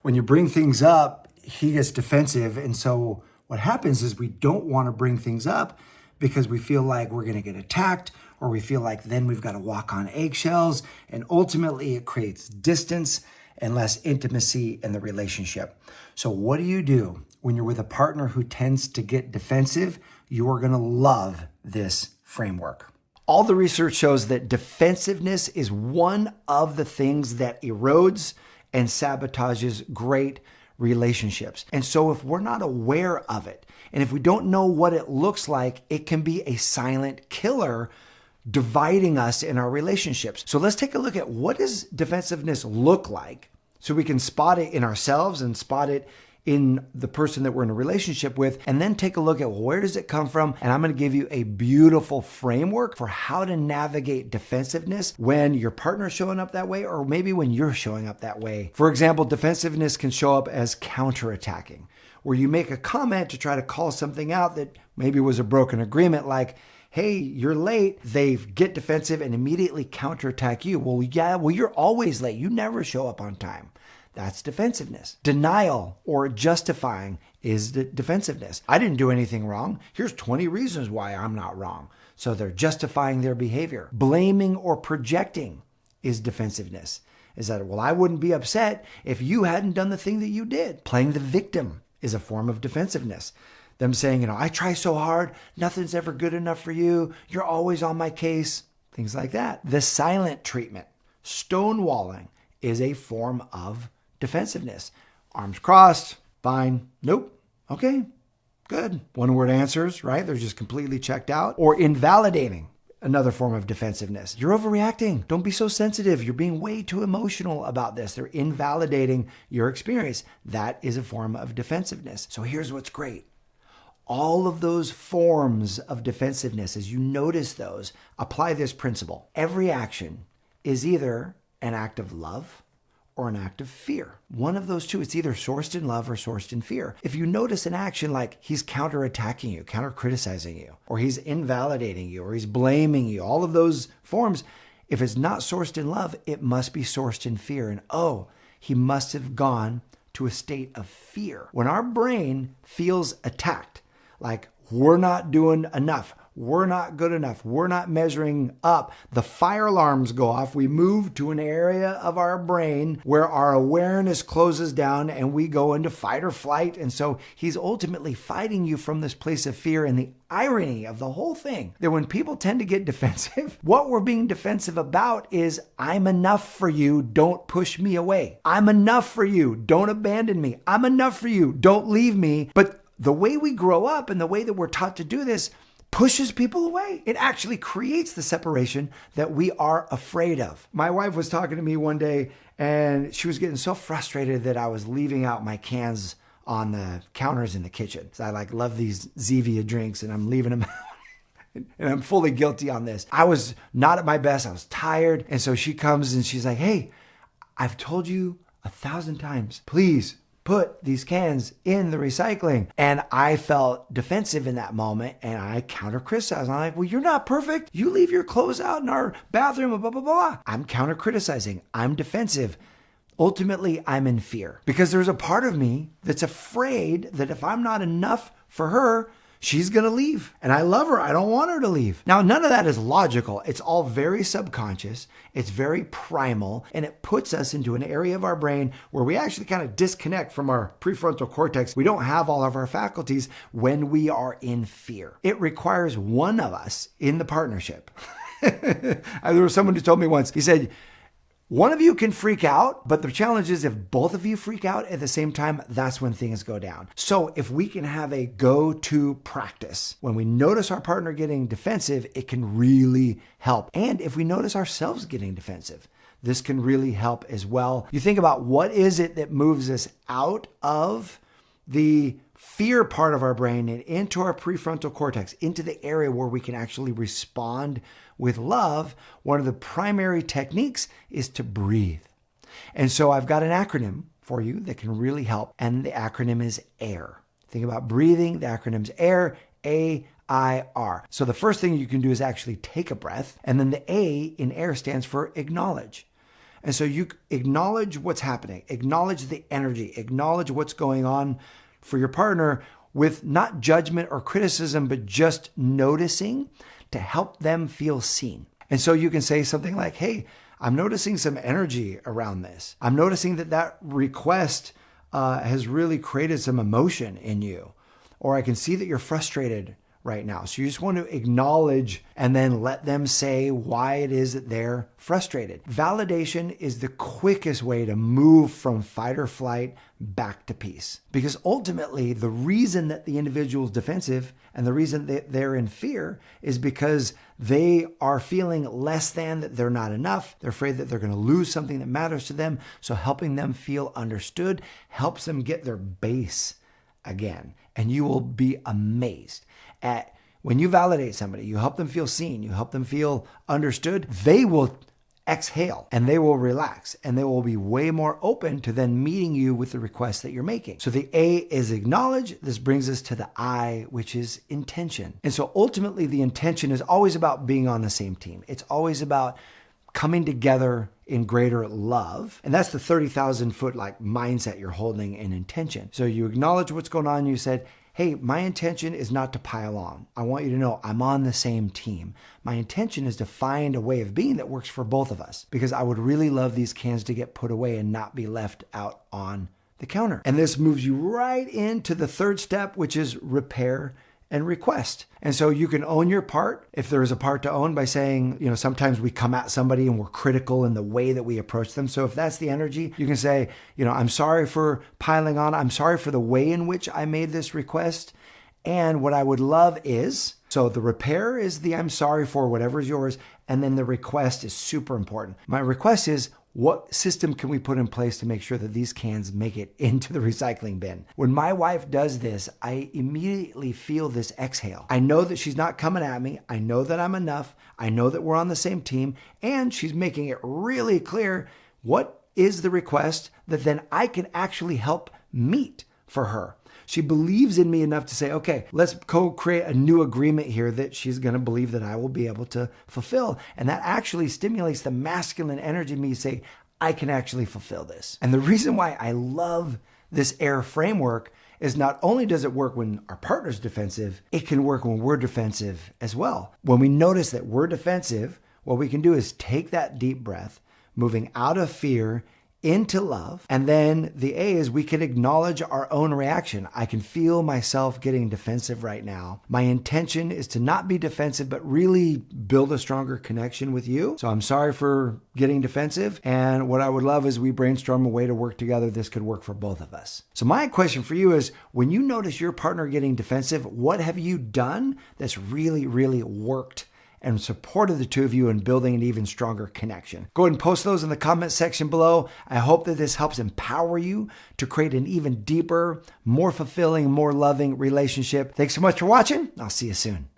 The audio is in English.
When you bring things up, he gets defensive. And so what happens is we don't want to bring things up because we feel like we're going to get attacked, or we feel like then we've got to walk on eggshells. And ultimately it creates distance and less intimacy in the relationship. So what do you do when you're with a partner who tends to get defensive? You are going to love this framework. All the research shows that defensiveness is one of the things that erodes and sabotages great relationships. And so if we're not aware of it, and if we don't know what it looks like, it can be a silent killer dividing us in our relationships. So let's take a look at what does defensiveness look like so we can spot it in ourselves and spot it in the person that we're in a relationship with, and then take a look at where does it come from. And I'm going to give you a beautiful framework for how to navigate defensiveness when your partner's showing up that way, or maybe when you're showing up that way. For example, defensiveness can show up as counterattacking, where you make a comment to try to call something out that maybe was a broken agreement, like, hey, you're late. They get defensive and immediately counterattack you. Well, you're always late. You never show up on time. That's defensiveness. Denial or justifying is the defensiveness. I didn't do anything wrong. Here's 20 reasons why I'm not wrong. So they're justifying their behavior. Blaming or projecting is defensiveness. Is that, well, I wouldn't be upset if you hadn't done the thing that you did. Playing the victim is a form of defensiveness. Them saying, I try so hard. Nothing's ever good enough for you. You're always on my case. Things like that. The silent treatment, stonewalling, is a form of defensiveness. Arms crossed, fine, nope, okay, good. One word answers, right? They're just completely checked out. Or invalidating, another form of defensiveness. You're overreacting. Don't be so sensitive. You're being way too emotional about this. They're invalidating your experience. That is a form of defensiveness. So here's what's great. All of those forms of defensiveness, as you notice those, apply this principle. Every action is either an act of love or an act of fear. One of those two, it's either sourced in love or sourced in fear. If you notice an action like he's counterattacking you, counter-criticizing you, or he's invalidating you, or he's blaming you, all of those forms, if it's not sourced in love, it must be sourced in fear. And he must have gone to a state of fear. When our brain feels attacked, like we're not doing enough, we're not good enough, we're not measuring up, the fire alarms go off. We move to an area of our brain where our awareness closes down and we go into fight or flight. And so he's ultimately fighting you from this place of fear. And the irony of the whole thing, that when people tend to get defensive, what we're being defensive about is, I'm enough for you, don't push me away. I'm enough for you, don't abandon me. I'm enough for you, don't leave me. But the way we grow up and the way that we're taught to do this pushes people away. It actually creates the separation that we are afraid of. My wife was talking to me one day and she was getting so frustrated that I was leaving out my cans on the counters in the kitchen. So I love these Zevia drinks and I'm leaving them out. And I'm fully guilty on this. I was not at my best. I was tired. And so she comes and she's like, hey, I've told you 1,000 times, please put these cans in the recycling. And I felt defensive in that moment and I counter-criticized. I'm like, well, you're not perfect. You leave your clothes out in our bathroom, blah, blah, blah. I'm counter-criticizing. I'm defensive. Ultimately, I'm in fear because there's a part of me that's afraid that if I'm not enough for her, she's going to leave. And I love her. I don't want her to leave. Now, none of that is logical. It's all very subconscious. It's very primal. And it puts us into an area of our brain where we actually kind of disconnect from our prefrontal cortex. We don't have all of our faculties when we are in fear. It requires one of us in the partnership. There was someone who told me once, he said, one of you can freak out, but the challenge is if both of you freak out at the same time, that's when things go down. So if we can have a go-to practice, when we notice our partner getting defensive, it can really help. And if we notice ourselves getting defensive, this can really help as well. You think about what is it that moves us out of the fear part of our brain and into our prefrontal cortex, into the area where we can actually respond with love. One of the primary techniques is to breathe. And so I've got an acronym for you that can really help. And the acronym is AIR. Think about breathing. The acronym's AIR, A-I-R. So the first thing you can do is actually take a breath. And then the A in AIR stands for acknowledge. And so you acknowledge what's happening, acknowledge the energy, acknowledge what's going on for your partner with not judgment or criticism, but just noticing to help them feel seen. And so you can say something like, hey, I'm noticing some energy around this. I'm noticing that request has really created some emotion in you. Or I can see that you're frustrated right now. So you just want to acknowledge and then let them say why it is that they're frustrated. Validation is the quickest way to move from fight or flight back to peace. Because ultimately, the reason that the individual is defensive and the reason that they're in fear is because they are feeling less than, that they're not enough. They're afraid that they're going to lose something that matters to them. So helping them feel understood helps them get their base again. And you will be amazed at when you validate somebody, you help them feel seen, you help them feel understood, they will exhale and they will relax and they will be way more open to then meeting you with the request that you're making. So the A is acknowledge. This brings us to the I, which is intention. And so ultimately the intention is always about being on the same team. It's always about coming together in greater love. And that's the 30,000 foot mindset you're holding in intention. So you acknowledge what's going on. You said, hey, my intention is not to pile on. I want you to know I'm on the same team. My intention is to find a way of being that works for both of us, because I would really love these cans to get put away and not be left out on the counter. And this moves you right into the third step, which is repair and request. And so you can own your part if there is a part to own by saying, sometimes we come at somebody and we're critical in the way that we approach them. So if that's the energy, you can say, I'm sorry for piling on. I'm sorry for the way in which I made this request. And what I would love is, so the repair is the I'm sorry for whatever is yours. And then the request is super important. My request is, what system can we put in place to make sure that these cans make it into the recycling bin? When my wife does this, I immediately feel this exhale. I know that she's not coming at me. I know that I'm enough. I know that we're on the same team. And she's making it really clear what is the request that then I can actually help meet for her. She believes in me enough to say, okay, let's co-create a new agreement here that she's going to believe that I will be able to fulfill. And that actually stimulates the masculine energy in me to say, I can actually fulfill this. And the reason why I love this AIR framework is not only does it work when our partner's defensive, it can work when we're defensive as well. When we notice that we're defensive, what we can do is take that deep breath, moving out of fear into love. And then the A is we can acknowledge our own reaction. I can feel myself getting defensive right now. My intention is to not be defensive, but really build a stronger connection with you. So I'm sorry for getting defensive. And what I would love is we brainstorm a way to work together. This could work for both of us. So my question for you is, when you notice your partner getting defensive, what have you done that's really, really worked and supported the two of you in building an even stronger connection? Go ahead and post those in the comment section below. I hope that this helps empower you to create an even deeper, more fulfilling, more loving relationship. Thanks so much for watching. I'll see you soon.